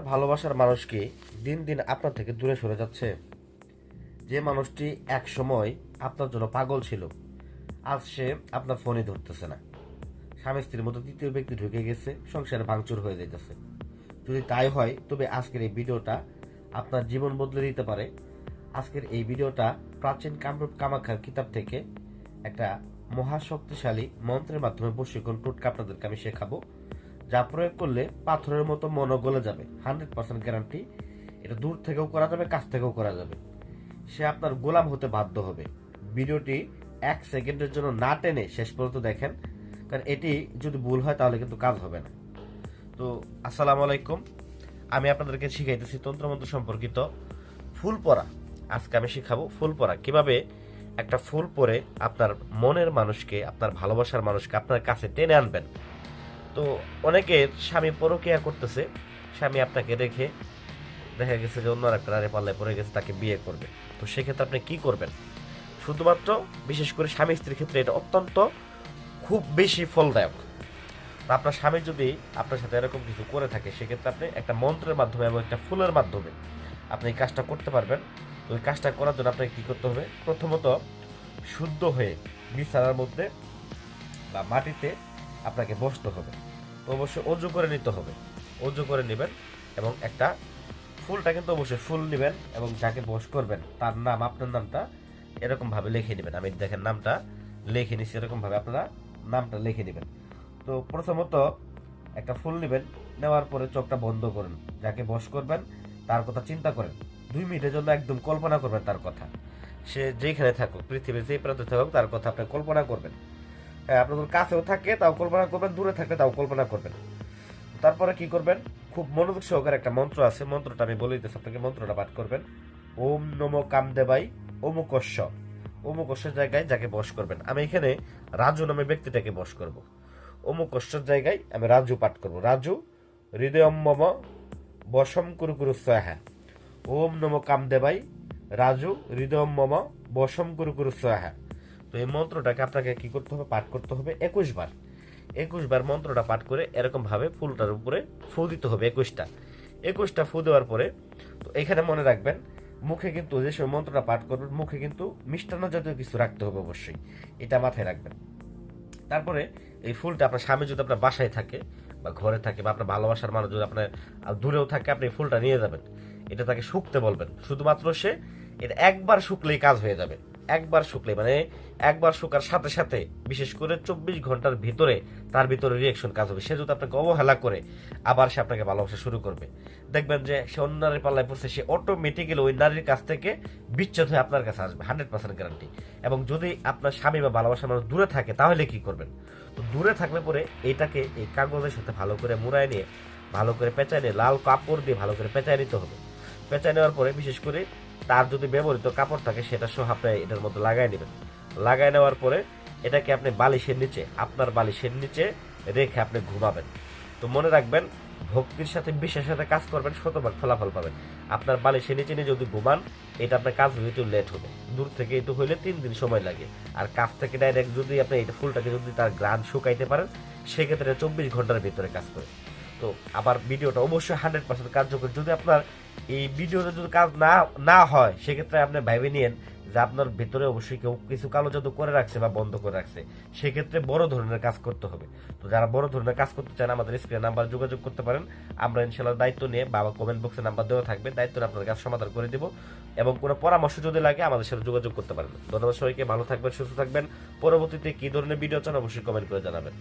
আপনার ভালোবাসার মানুষকে দিন দিন আপনার থেকে দূরে সরে যাচ্ছে। যে মানুষটি এক সময় আপনার জন্য পাগল ছিল, আজ সে আপনার ফোনই ধরতেছে না। স্বামী স্ত্রীর মতো তৃতীয় ব্যক্তি ঢুকে গেছে, সংসারে ভাঙচুর হয়ে যাইতেছে। যদি তাই হয় তবে আজকের এই ভিডিওটা আপনার জীবন বদলে দিতে পারে। আজকের এই ভিডিওটা প্রাচীন কামরূপ কামাখ্যার কিতাব থেকে একটা মহাশক্তিশালী মন্ত্রের মাধ্যমে বশীকরণ টোটকা আপনাদেরকে আমি শেখাবো, যা প্রয়োগ করলে পাথরের মতো মনও গলে যাবে। 100% গ্যারান্টি। এটা দূর থেকেও করা যাবে, কাছ থেকেও করা যাবে। সে আপনার গোলাম হতে বাধ্য হবে। ভিডিওটি 1 সেকেন্ডের জন্য না টেনে শেষ পর্যন্ত দেখেন, কারণ এটি যদি ভুল হয় তাহলে কিন্তু কাজ হবে না। তো আসসালামু আলাইকুম, আমি আপনাদেরকে শিখাইতেছি তন্ত্রমন্ত্র সম্পর্কিত ফুল পড়া। আজকে আমি শিখাবো ফুল পড়া, কিভাবে একটা ফুল পরে আপনার মনের মানুষকে, আপনার ভালোবাসার মানুষকে আপনার কাছে টেনে আনবেন। তো অনেকের স্বামী পরকীয়া করতেছে, স্বামী আপনাকে রেখে দেখা গেছে যে অন্য একটা নারী পাল্লায় পড়ে গেছে, তাকে বিয়ে করবে। তো সেক্ষেত্রে আপনি কি করবেন? শুধুমাত্র বিশেষ করে স্বামী স্ত্রীর ক্ষেত্রে এটা অত্যন্ত খুব বেশি ফলদায়ক। আপনার স্বামী যদি আপনার সাথে এরকম কিছু করে থাকে, সেক্ষেত্রে আপনি একটা মন্ত্রের মাধ্যমে এবং একটা ফুলের মাধ্যমে আপনি এই কাজটা করতে পারবেন। তো ওই কাজটা করার জন্য আপনাকে কী করতে হবে? প্রথমত শুদ্ধ হয়ে বিছানার মধ্যে বা মাটিতে আপনাকে বসতে হবে। তো অবশ্যই অজু করে নিতে হবে। অজু করে নেবেন এবং একটা ফুলটা কিন্তু অবশ্যই ফুল নেবেন এবং যাকে বশ করবেন তার নাম, আপনার নামটা এরকমভাবে লিখে নেবেন। আমি দেখেন নামটা লিখে নিচ্ছি, এরকমভাবে আপনারা নামটা লিখে নেবেন। তো প্রথমত একটা ফুল নেবেন, নেওয়ার পরে চোখটা বন্ধ করুন। যাকে বশ করবেন তার কথা চিন্তা করেন। 2 মিনিটের জন্য একদম কল্পনা করবেন তার কথা। সে যেখানে থাকুক, পৃথিবীর যে প্রান্তে থাকুক, তার কথা আপনি কল্পনা করবেন। হ্যাঁ, আপনাদের কাছেও থাকে তাও কল্পনা করবেন, দূরে থাকলে তাও কল্পনা করবেন। তারপরে কি করবেন? খুব মনোযোগ সহকারে একটা মন্ত্র আছে, মন্ত্রটা আমি বলে দিতেছি আপনাকে। মন্ত্রটা পাঠ করবেন, ওম নমো কামদেবাই অমুকস্য। অমুকস্যের জায়গায় যাকে বশ করবেন, আমি এখানে রাজু নামে ব্যক্তিটাকে বশ করব। অমুকস্যর জায়গায় আমি রাজু পাঠ করব। রাজু হৃদয়ম মম বশম কুরু কুরু স্বাহা। ওম নমো কামদেবাই রাজু হৃদয়ম মম বশম কুরু কুরু স্বাহা। তো এই মন্ত্রটাকে আপনাকে কি করতে হবে? পাঠ করতে হবে 21 বার। 21 বার মন্ত্রটা পাঠ করে এরকম ভাবে ফুলটার উপরে ফু দিতে হবে 21টা ফু দেওয়ার পরে, তো এখানে মনে রাখবেন মুখে কিন্তু যে সময় মন্ত্রটা পাঠ করবেন, মুখে কিন্তু মিষ্টান্ন জাতীয় কিছু রাখতে হবে অবশ্যই, এটা মাথায় রাখবেন। তারপরে এই ফুলটা আপনার স্বামী যদি আপনার বাসায় থাকে বা ঘরে থাকে, বা আপনার ভালোবাসার মানুষ যদি আপনার দূরেও থাকে, আপনি এই ফুলটা নিয়ে যাবেন। এটা তাকে শুকতে বলবেন। শুধুমাত্র সে এটা একবার শুকলেই কাজ হয়ে যাবে। একবার শুকলে মানে একবার শুকার সাথে সাথে, বিশেষ করে 24 ঘন্টার ভিতরে তার ভিতরে রিয়েকশন কাজ হবে। সে যদি আপনাকে অবহেলা করে, আবার সে আপনাকে ভালোবাসা শুরু করবে। দেখবেন যে সে অন্য নারীর পাল্লায় পড়ছে, সে অটোমেটিক্যালি ওই নারীর কাছ থেকে বিচ্ছেদ হয়ে আপনার কাছে আসবে, 100% গ্যারান্টি। এবং যদি আপনার স্বামী বা ভালোবাসার মানুষ দূরে থাকে, তাহলে কি করবেন? তো দূরে থাকলে পরে এইটাকে এই কাগজের সাথে ভালো করে মুড়ায় নিয়ে, ভালো করে পেঁচায় নিয়ে, লাল কাপড় দিয়ে ভালো করে পেঁচায় নিতে হবে। পেঁচায় নেওয়ার পরে বিশেষ করে তার যদি ব্যবহৃত কাপড় থাকে, সেটা সহ আপনি এটার মধ্যে লাগাই নেবেন। লাগাই নেওয়ার পরে এটাকে আপনি বালিশের নিচে, আপনার বালিশের নিচে রেখে আপনি ঘুমাবেন। তো মনে রাখবেন, ভক্তির সাথে বিশ্বাসের সাথে কাজ করবেন, শতভাগ ফলাফল পাবেন। আপনার বালিশের নিচে নিয়ে যদি ঘুমান, এটা আপনার কাজ হইতে একটু লেট হবে। দূর থেকে একটু হইলে 3 দিন সময় লাগে। আর কাছ থেকে ডাইরেক্ট যদি আপনি এটা ফুলটাকে যদি তার গ্রান শুকাইতে পারেন, সেক্ষেত্রে 24 ঘন্টার ভিতরে কাজ করে। তো আবার ভিডিওটা অবশ্যই 100% কার্যকর। যদি আপনার এই ভিডিওতে যদি কাজ না না হয়, সেক্ষেত্রে আপনি ভাইবে নিয়েন যে আপনার ভিতরে অবশ্যই কেউ কিছু কালো জাদু করে রাখছে বা বন্ধ করে রাখছে। সেক্ষেত্রে বড় ধরনের কাজ করতে হবে। তো যারা বড় ধরনের কাজ করতে চান, আমাদের স্ক্রিনে নাম্বার যোগাযোগ করতে পারেন। আমরা ইনশাল্লাহ দায়িত্ব নিয়ে, বাবা কমেন্ট বক্সে নাম্বার দেওয়া থাকবে, দায়িত্ব নিয়ে আপনার কাজ সমাধান করে দেবো। এবং কোনো পরামর্শ যদি লাগে আমাদের সাথে যোগাযোগ করতে পারেন। ধন্যবাদ সবাইকে, ভালো থাকবেন, সুস্থ থাকবেন। পরবর্তীতে কি ধরনের ভিডিও চান অবশ্যই কমেন্ট করে জানাবেন।